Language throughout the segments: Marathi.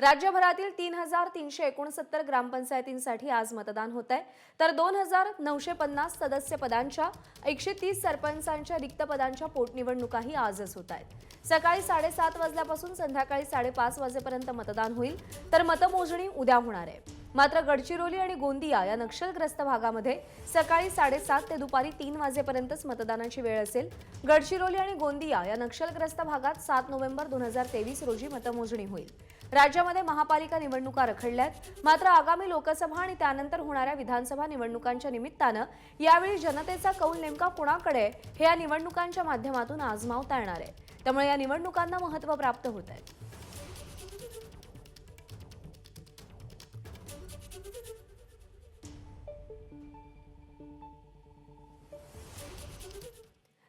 राज्यभरातील 3,369 ग्रामपंचायतींसाठी आज मतदान होत आहे, तर 2,950 सदस्य पदांच्या 130 सरपंचांच्या रिक्त पदांच्या पोटनिवडणुकाही आजच होत आहेत। सकाळी 7:30 वाजल्यापासून संध्याकाळी 5:30 वाजेपर्यंत मतदान होईल, तर मतमोजणी उद्या होणार आहे। मात्र गडचिरोली आणि गोंदिया या नक्षलग्रस्त भागामध्ये सकाळी 7:30 ते दुपारी 3 वाजेपर्यंतच मतदानाची वेळ असेल। गडचिरोली आणि गोंदिया या नक्षलग्रस्त भागात 7 नोव्हेंबर 2023 रोजी मतमोजणी होईल। राज्यामध्ये महापालिका निवडणुका रखडल्यात, मात्र आगामी लोकसभा आणि त्यानंतर होणाऱ्या विधानसभा निवडणुकांच्या निमित्तानं यावेळी जनतेचा कौल नेमका कोणाकडे हे या निवडणुकांच्या माध्यमातून आजमावता येणार आहे। त्यामुळे या निवडणुकांना महत्त्व प्राप्त होत आहे।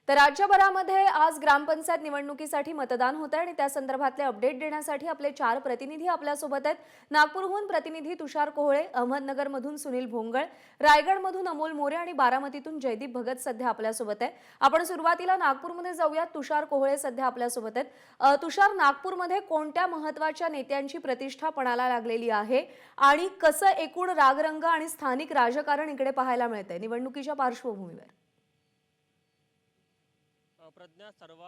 तर राज्यभरामध्ये आज ग्रामपंचायत निवडणुकीसाठी मतदान होत आहे आणि त्या संदर्भातले अपडेट देण्यासाठी आपले 4 प्रतिनिधी आपल्यासोबत आहेत। नागपूरहून प्रतिनिधी तुषार कोहळे, अहमदनगरमधून सुनील भोंगळ, रायगडमधून अमोल मोरे आणि बारामतीतून जयदीप भगत सध्या आपल्यासोबत आहे। आपण सुरुवातीला नागपूरमध्ये जाऊयात। तुषार कोहळे सध्या आपल्यासोबत आहेत। तुषार, नागपूरमध्ये कोणत्या महत्त्वाच्या नेत्यांची प्रतिष्ठा पणाला लागलेली आहे आणि कसं एकूण रागरंग आणि स्थानिक राजकारण इकडे पाहायला मिळतंय निवडणुकीच्या पार्श्वभूमीवर? प्रज्ञा, सर्व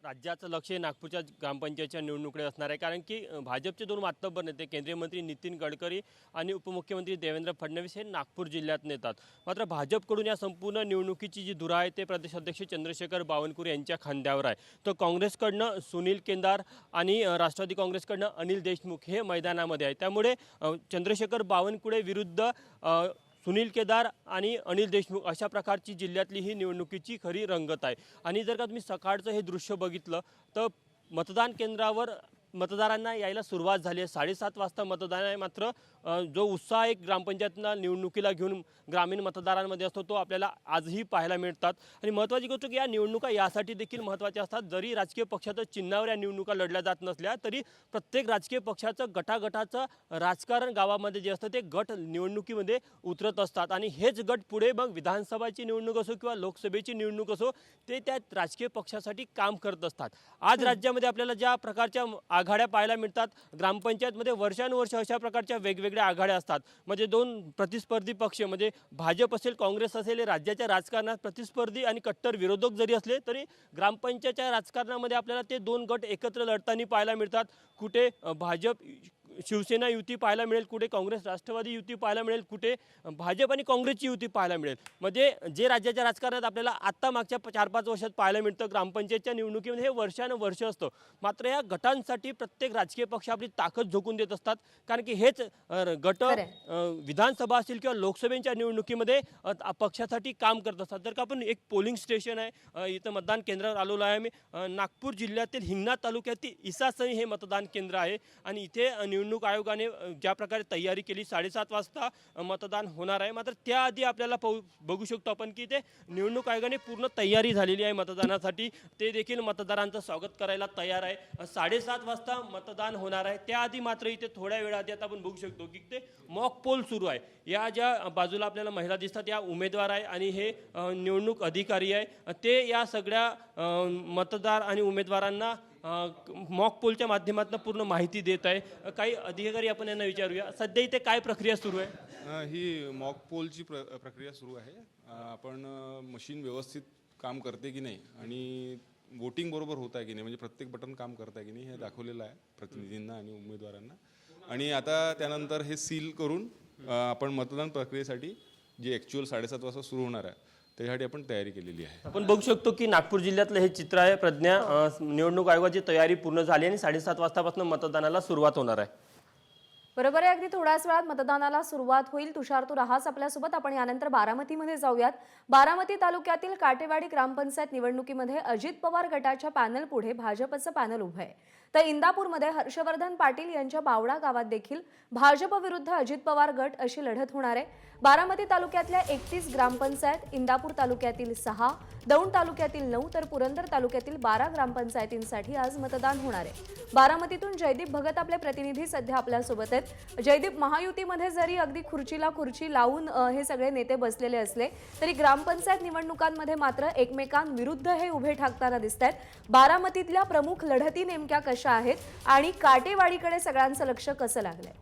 राज्याचं लक्ष नागपूरच्या ग्रामपंचायतच्या निवडणुकीकडे असणार आहे, कारण की भाजपचे 2 मातब्बर नेते केंद्रीय मंत्री नितीन गडकरी आणि उपमुख्यमंत्री देवेंद्र फडणवीस हे नागपूर जिल्ह्यात येतात। मात्र भाजपकडून या संपूर्ण निवडणुकीची जी धुरा आहे ते प्रदेशाध्यक्ष चंद्रशेखर बावनकुळे यांच्या खांद्यावर आहे। तर काँग्रेसकडनं सुनील केदार आणि राष्ट्रवादी काँग्रेसकडनं अनिल देशमुख हे मैदानामध्ये आहे। त्यामुळे चंद्रशेखर बावनकुळे विरुद्ध सुनील केदार आणि अनिल देशमुख अशा प्रकारची जिल्ह्यातली ही निवडणुकीची खरी रंगत आहे। आणि जर का तुम्ही सकाळचं हे दृश्य बघितलं तर मतदान केंद्रावर मतदारांना यायला सुरुवात झाली आहे। 7:30 वाजता मतदान आहे, मात्र जो उत्साह एक ग्रामपंचायतना निवडणुकीला घेऊन ग्रामीण मतदारांमध्ये असतो तो आपल्याला आजही पाहायला मिळतात। आणि महत्त्वाची गोष्ट की या निवडणुका यासाठी देखील महत्त्वाच्या असतात, जरी राजकीय पक्षाच्या चिन्हावर या निवडणुका लढल्या जात नसल्या तरी प्रत्येक राजकीय पक्षाचं गटागटाचं राजकारण गावामध्ये जे असतं ते गट निवडणुकीमध्ये उतरत असतात आणि हेच गट पुढे मग विधानसभाची निवडणूक असो किंवा लोकसभेची निवडणूक असो ते त्या राजकीय पक्षासाठी काम करत असतात। आज राज्यामध्ये आपल्याला ज्या प्रकारच्या आघाड्या पाहायला मिळतात, ग्रामपंचायतमध्ये वर्षानुवर्ष अशा प्रकारच्या वेगवेगळ्या आघाड्या असतात। म्हणजे 2 प्रतिस्पर्धी पक्ष म्हणजे भाजप असेल काँग्रेस असेल हे राज्याच्या राजकारणात प्रतिस्पर्धी आणि कट्टर विरोधक जरी असले तरी ग्रामपंचायतच्या राजकारणामध्ये आपल्याला ते 2 गट एकत्र लढताना पाहायला मिळतात। कुठे भाजप शिवसेना युती पाहायला मिळेल, कुठे काँग्रेस राष्ट्रवादी युती पाहायला मिळेल, कुठे भाजप आणि काँग्रेसची युती पाहायला मिळेल। म्हणजे जे राज्याच्या राजकारणात आपल्याला आत्ता मागच्या 4-5 वर्षात पाहायला मिळतं ग्रामपंचायतच्या निवडणुकीमध्ये हे वर्षानुवर्ष असतं। मात्र या गटांसाठी प्रत्येक राजकीय पक्ष आपली ताकद झोकून देत असतात, कारण की हेच गट विधानसभा असेल किंवा लोकसभेच्या निवडणुकीमध्ये पक्षासाठी काम करत असतात। जर का आपण एक पोलिंग स्टेशन आहे, इथं मतदान केंद्रावर आलेलो आहे मी, नागपूर जिल्ह्यातील हिंगणा तालुक्यातील इसासणी हे मतदान केंद्र आहे आणि इथे निवडणूक आयोगाने ज्या प्रकारे तयारी केली 7:30 वाजता मतदान होणार आहे। मात्र त्याआधी आपल्याला बघू शकतो आपण की ते निवडणूक आयोगाने पूर्ण तयारी झालेली आहे मतदानासाठी, ते देखील मतदारांचं स्वागत करायला तयार आहे। 7:30 वाजता मतदान होणार आहे। त्याआधी मात्र इथे थोड्या वेळाआधी आता आपण बघू शकतो की ते मॉक पोल सुरू आहे। या ज्या बाजूला आपल्याला महिला दिसतात या उमेदवार आहे आणि हे निवडणूक अधिकारी आहे, ते या सगळ्या मतदार आणि उमेदवारांना मॉक पोलच्या माध्यमातून पूर्ण माहिती देत आहे। काही अधिकारी आपण यांना विचारूया, सध्या इथे काय प्रक्रिया सुरू आहे? ही मॉक पोलची प्रक्रिया सुरू आहे। आपण मशीन व्यवस्थित काम करते की नाही आणि वोटिंग बरोबर होत आहे की नाही, म्हणजे प्रत्येक बटन काम करत आहे की नाही हे दाखवलेलं आहे प्रतिनिधींना आणि उमेदवारांना। आणि आता त्यानंतर हे सील करून आपण मतदान प्रक्रियेसाठी जे ॲक्च्युअल 7:30 वाजता सुरू होणार आहे त्यासाठी आपण तयारी केलेली आहे। आपण बघू शकतो की नागपूर जिल्ह्यातलं हे चित्र आहे। प्रज्ञा, निवडणूक आयोगाची तयारी पूर्ण झाली आणि 7:30 वाजतापासून मतदानाला सुरुवात होणार आहे। बरोबर आहे, अगदी थोड्याच वेळात मतदानाला सुरुवात होईल। तुषार, तू राहास आपल्यासोबत। आपण यानंतर बारामतीमध्ये जाऊयात। बारामती तालुक्यातील काटेवाडी ग्रामपंचायत निवडणुकीमध्ये अजित पवार गटाच्या पॅनल पुढे भाजपचं पॅनल उभं आहे, तर इंदापूरमध्ये हर्षवर्धन पाटील यांच्या बावडा गावात देखील भाजप विरुद्ध अजित पवार गट अशी लढत होणार आहे। बारामती तालुक्यातल्या 31 ग्रामपंचायत, इंदापूर तालुक्यातील 6, दौंड तालुक्यातील 9 तर पुरंदर तालुक्यातील 12 ग्रामपंचायतींसाठी आज मतदान होणार आहे। बारामतीतून जयदीप भगत आपले प्रतिनिधी सध्या आपल्यासोबत आहेत। जयदीप, महायुतीमध्ये जरी अगदी खुर्चीला खुर्ची लावून हे सगळे नेते बसलेले असले तरी ग्रामपंचायत निवडणुकांमध्ये मात्र एकमेकांविरुद्ध हे उभे ठाकताना दिसत आहेत। बारामतीतल्या प्रमुख लढती नेमक्या कशा कशा आहेत आणि काटेवाडीकडे सगळ्यांचं लक्ष कसं लागलंय?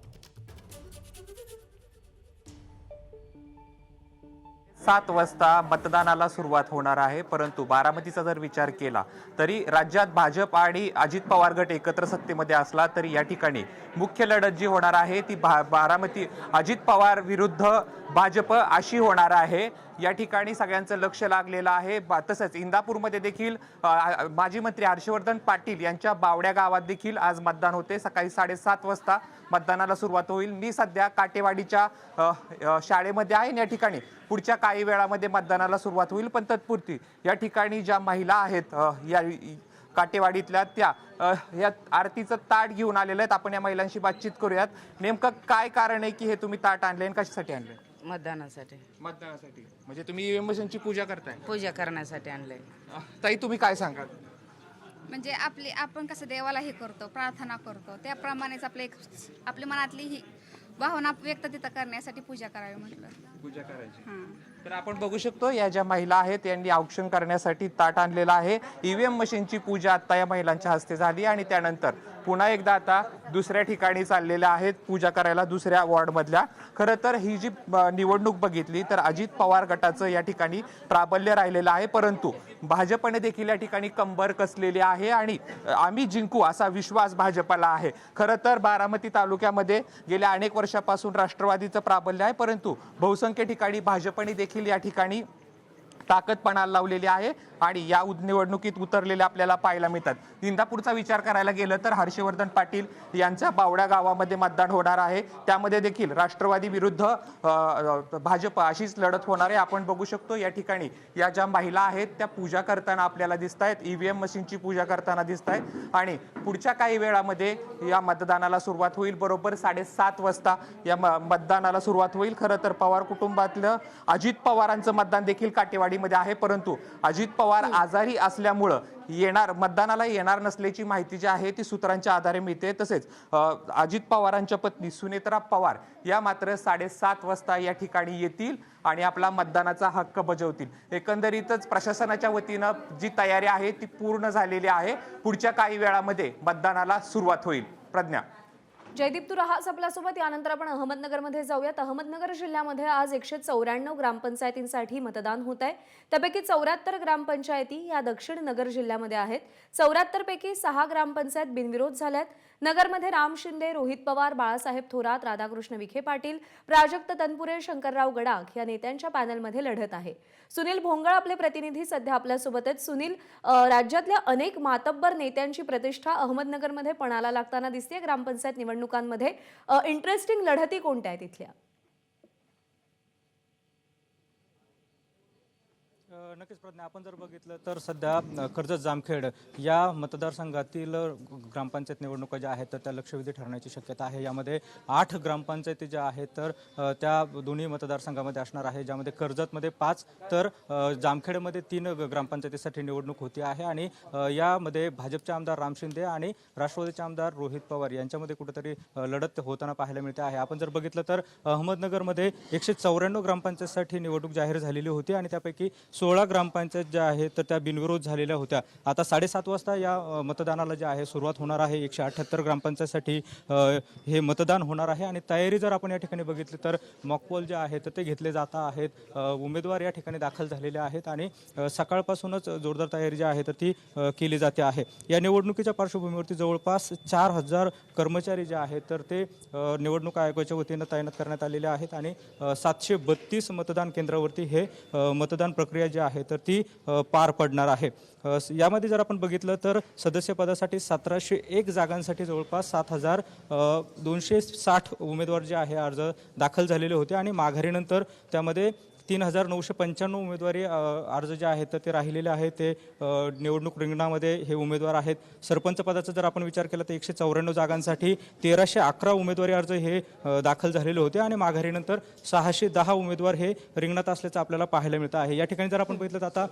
7 वाजता मतदानाला सुरुवात होणार आहे, परंतु बारामतीचा जर विचार केला तरी राज्यात भाजप आणि अजित पवार गट एकत्र सत्तेमध्ये असला तरी या ठिकाणी मुख्य लढत जी होणार आहे ती बारामती अजित पवार विरुद्ध भाजप अशी होणार आहे. या ठिकाणी सगळ्यांचं लक्ष लागलेलं आहे. तसंच इंदापूरमध्ये देखील माजी मंत्री हर्षवर्धन पाटील यांच्या बावड्या गावात देखील आज मतदान होते. सकाळी 7:30 वाजता मतदानाला सुरुवात होईल. मी सध्या काटेवाडीच्या शाळेमध्ये आहे. या ठिकाणी पुढच्या काही वेळामध्ये मतदानाला सुरुवात होईल, पण तत्पुरती या ठिकाणी ज्या महिला आहेत या काटेवाडीतल्या त्या या आरतीचं ताट घेऊन आलेले आहेत. आपण या महिलांशी बातचीत करूयात. नेमकं काय कारण आहे की हे तुम्ही ताट आणले आणि कशासाठी आणले? मतदानासाठी. मतदानासाठी. म्हणजे तुम्ही ईव्हीएम मशीनची पूजा करताय? पूजा करण्यासाठी आणलंय. ताई तुम्ही काय सांगाल? म्हणजे आपण कसं देवाला हे करतो, प्रार्थना करतो, त्याप्रमाणेच आपली मनातली ही भावना व्यक्त तिथं करण्यासाठी पूजा करावी म्हटलं. पूजा करायची. तर आपण बघू शकतो या ज्या महिला आहेत यांनी औक्षण करण्यासाठी ताट आणलेलं आहे. ईव्हीएम मशीनची पूजा आता या महिलांच्या हस्ते झाली आणि त्यानंतर पुन्हा एकदा आता दुसऱ्या ठिकाणी चाललेल्या आहेत पूजा करायला, दुसऱ्या वॉर्डमधल्या. खरं तर ही जी निवडणूक बघितली तर अजित पवार गटाचं या ठिकाणी प्राबल्य राहिलेलं आहे, परंतु भाजपने देखील या ठिकाणी कंबर कसलेली आहे आणि आम्ही जिंकू असा विश्वास भाजपला आहे. खरं तर बारामती तालुक्यामध्ये गेल्या अनेक वर्षापासून राष्ट्रवादीचं प्राबल्य आहे, परंतु बहुसंख्य ठिकाणी भाजपने देखील या ठिकाणी ताकद पणाला लावलेली आहे आणि या निवडणुकीत उतरलेले आपल्याला पाहायला मिळतात. इंदापूरचा विचार करायला गेलं तर हर्षवर्धन पाटील यांच्या बावड्या गावामध्ये मतदान होणार आहे. त्यामध्ये देखील राष्ट्रवादी विरुद्ध भाजप अशीच लढत होणार आहे. आपण बघू शकतो या ठिकाणी या ज्या महिला आहेत त्या पूजा करताना आपल्याला दिसत आहेत, ईव्हीएम मशीनची पूजा करताना दिसत आहेत आणि पुढच्या काही वेळामध्ये या मतदानाला सुरुवात होईल. बरोबर 7:30 वाजता या मतदानाला सुरुवात होईल. खरं तर पवार कुटुंबातलं अजित पवारांचं मतदान देखील काटेवाडीमध्ये आहे, परंतु अजित पवार आजारी असल्यामुळं मतदानाला येणार नसल्याची माहिती जी आहे ती सूत्रांच्या आधारे मिळते. तसेच अजित पवारांच्या पत्नी सुनेत्रा पवार या मात्र 7:30 वाजता या ठिकाणी येतील आणि आपला मतदानाचा हक्क बजावतील. एकंदरीतच प्रशासनाच्या वतीनं जी तयारी आहे ती पूर्ण झालेली आहे. पुढच्या काही वेळामध्ये मतदानाला सुरुवात होईल. प्रज्ञा. जयदीप, तू राहास आपल्यासोबत. यानंतर आपण अहमदनगरमध्ये जाऊयात. अहमदनगर जिल्ह्यामध्ये आज 194 ग्रामपंचायतींसाठी मतदान होत आहे. त्यापैकी 74 ग्रामपंचायती या दक्षिण नगर जिल्ह्यामध्ये आहेत. 74 पैकी 6 ग्रामपंचायत बिनविरोध झाल्यात. नगरमध्ये राम शिंदे, रोहित पवार, बाळासाहेब थोरात, राधाकृष्ण विखे पाटील, प्राजक्त तनपुरे, शंकरराव गडाख या नेत्यांच्या पॅनलमध्ये लढत आहे. सुनील भोंगळ आपले प्रतिनिधी सध्या आपल्यासोबत आहेत. सुनील, राज्यातल्या अनेक मातब्बर नेत्यांची प्रतिष्ठा अहमदनगरमध्ये पणाला लागताना दिसते. ग्रामपंचायत निवडणुकांमध्ये इंटरेस्टिंग लढती कोणत्या आहेत तिथल्या? नक्कीच प्रज्ञा, आपण जर बघितलं तर सध्या कर्जत जामखेड या मतदारसंघातील ग्रामपंचायत निवडणुका ज्या आहेत तर त्या लक्षवेधी ठरण्याची शक्यता आहे. यामध्ये 8 ग्रामपंचायती ज्या आहेत तर त्या दोन्ही मतदारसंघामध्ये असणार आहे, ज्यामध्ये कर्जतमध्ये 5 तर जामखेडमध्ये 3 ग्रामपंचायतीसाठी निवडणूक होती आहे. आणि यामध्ये भाजपचे आमदार राम शिंदे आणि राष्ट्रवादीचे आमदार रोहित पवार यांच्यामध्ये कुठेतरी लढत होताना पाहायला मिळते आहे. आपण जर बघितलं तर अहमदनगरमध्ये 194 ग्रामपंचायतीसाठी निवडणूक जाहीर झालेली होती आणि त्यापैकी 16 ग्रामपंचायत ज्या आहेत तर त्या बिनविरोध झालेल्या होत्या. आता 7:30 वाजता या मतदानाला जे आहे सुरुवात होणार आहे. 178 ग्रामपंचायतसाठी हे मतदान होणार आहे आणि तयारी जर आपण या ठिकाणी बघितली तर मॉकपोल जे आहे तर ते घेतले जात आहेत. उमेदवार या ठिकाणी दाखल झालेले आहेत आणि सकाळपासूनच जोरदार तयारी जी आहे तर ती केली जाते आहे. या निवडणुकीच्या पार्श्वभूमीवरती जवळपास 4000 कर्मचारी जे आहेत तर ते निवडणूक आयोगाच्या वतीनं तैनात करण्यात आलेले आहेत आणि 732 मतदान केंद्रावरती हे मतदान प्रक्रिया जी आहे तर ती पार पडणार आहे. यामध्ये जर आपण बघितलं तर सदस्यपदासाठी 1701 जागांसाठी जवळपास 7260 उमेदवार जे आहे अर्ज दाखल झालेले होते आणि माघारीनंतर त्यामध्ये 3995 उमेदवारी अर्ज जे आहेत तर ते राहिलेले आहेत. ते निवडणूक रिंगणामध्ये हे उमेदवार आहेत. सरपंच पदाचा जर आपण विचार केला तर 194 जागांसाठी 1311 उमेदवारी अर्ज हे दाखल झालेले होते आणि माघारीनंतर 610 उमेदवार हे रिंगणात असल्याचं आपल्याला पाहायला मिळतं आहे. या ठिकाणी जर आपण बघितलं तर आता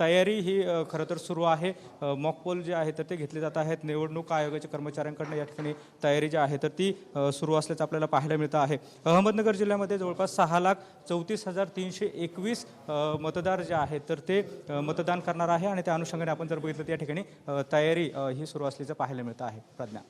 तयारी ही खरं तर सुरू आहे. मॉकपोल जे आहे तर ते घेतले जात आहेत. निवडणूक आयोगाच्या कर्मचाऱ्यांकडून या ठिकाणी तयारी जी आहे तर ती सुरू असल्याचं आपल्याला पाहायला मिळतं आहे. अहमदनगर जिल्ह्यामध्ये जवळपास 6,34,300 321 मतदार जे आहेत तर ते मतदान करणार आहे आणि त्या अनुषंगाने आपण जर बघितलं तर या ठिकाणी तयारी ही सुरू असल्याचं पाहायला मिळतं आहे. प्रज्ञा.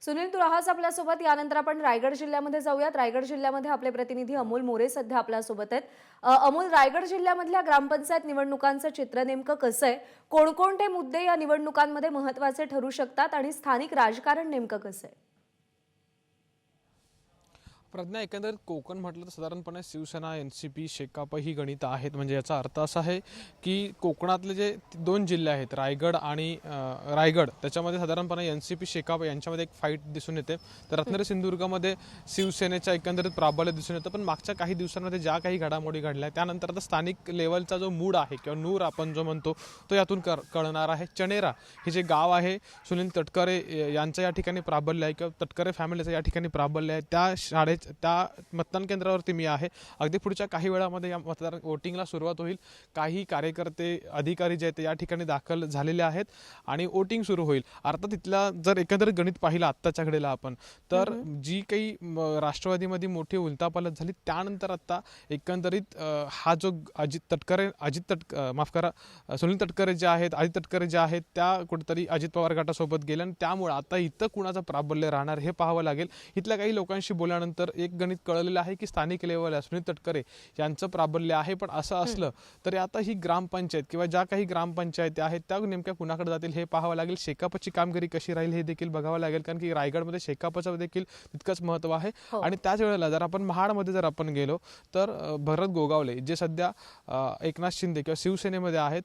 सुनील, तू राहास आपल्यासोबत. यानंतर आपण रायगड जिल्ह्यामध्ये जाऊयात. रायगड जिल्ह्यामध्ये आपले प्रतिनिधी अमोल मोरे सध्या आपल्यासोबत आहेत. अमोल, रायगड जिल्ह्यामधल्या ग्रामपंचायत निवडणुकांचं चित्र नेमकं कसं आहे? कोणकोणते मुद्दे या निवडणुकांमध्ये महत्त्वाचे ठरू शकतात आणि स्थानिक राजकारण नेमकं कसं आहे? प्रज्ञा, एकंदरीत कोकण म्हटलं तर साधारणपणे शिवसेना, NCP, शेकाप ही गणितं आहेत. म्हणजे याचा अर्थ असा आहे की कोकणातले जे 2 जिल्हे आहेत रायगड आणि रायगड, त्याच्यामध्ये साधारणपणे NCP, शेकाप यांच्यामध्ये एक फाईट दिसून येते. तर रत्नागिरी सिंधुदुर्गामध्ये शिवसेनेच्या एकंदरीत प्राबल्य दिसून येतं. पण मागच्या काही दिवसांमध्ये ज्या काही घडामोडी घडल्या त्यानंतर आता स्थानिक लेवलचा जो मूड आहे किंवा नूर आपण जो म्हणतो तो यातून कळणार आहे. चणेरा हे जे गाव आहे, सुनील तटकरे यांचं या ठिकाणी प्राबल्य आहे किंवा तटकरे फॅमिलीचं या ठिकाणी प्राबल्य आहे. त्या त्या मतदान केंद्रावरती मी आहे. अगदी पुढच्या काही वेळामध्ये या मतदार वोटिंगला सुरुवात होईल. काही कार्यकर्ते, अधिकारी जे आहेत या ठिकाणी दाखल झालेले आहेत आणि वोटिंग सुरू होईल. अर्थात तिथला जर एकंदरीत गणित पाहिलं आत्ताच्या घडीला आपण, तर जी काही राष्ट्रवादीमध्ये मोठी उलथापालथ झाली त्यानंतर आता एकंदरीत हा जो सुनील तटकरे जे आहेत, अजित तटकरे जे आहेत त्या कुठेतरी अजित पवार गटासोबत गेल्या आणि त्यामुळे आता इथं कुणाचं प्राबल्य राहणार हे पाहावं लागेल. इथल्या काही लोकांशी बोलल्यानंतर एक गणित कळलेलं आहे की स्थानिक लेवलला सुनील तटकरे यांचं प्राबल्य आहे. पण असं असलं तरी आता ही ग्रामपंचायत किंवा ज्या काही ग्रामपंचायती आहेत त्या नेमक्या कुणाकडे जातील हे पाहावं लागेल. शेकापची कामगिरी कशी राहील हे देखील बघावं लागेल, कारण की रायगडमध्ये शेकापचं देखील तितकंच महत्त्व आहे. आणि त्याच वेळेला जर आपण महाडमध्ये जर आपण गेलो तर भरत गोगावले जे सध्या एकनाथ शिंदे किंवा शिवसेनेमध्ये आहेत,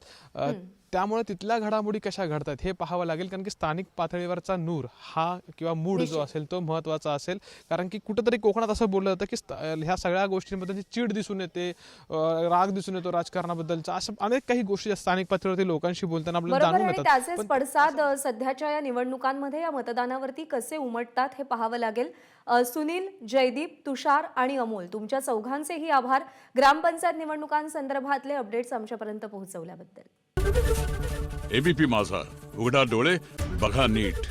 त्यामुळे तिथल्या घडामोडी कशा घडतात हे पाहावं लागेल. कारण की स्थानिक पातळीवरचा नूर हा किंवा मूड जो असेल तो महत्त्वाचा असेल. कारण की कुठंतरी कोकणात असं बोललं जातं की ह्या सगळ्या गोष्टींबद्दल चीड दिसून येते, राग दिसून येतो राजकारणाबद्दलचा, असं अनेक काही गोष्टी स्थानिक पातळीवरती लोकांशी बोलताना आपल्याला जाणून बरोबर, आणि येतात. त्याचेच पडसाद सध्याच्या या निवडणुकांमध्ये या मतदानावरती कसे उमटतात हे पाहावं लागेल. सुनील, जयदीप, तुषार आणि अमोल, तुमच्या चौघांचेही आभार ग्रामपंचायत निवडणुकांसंदर्भातले अपडेट्स आमच्यापर्यंत पोहोचवल्याबद्दल. ABP माझा, उघडा डोळे बघा नीट.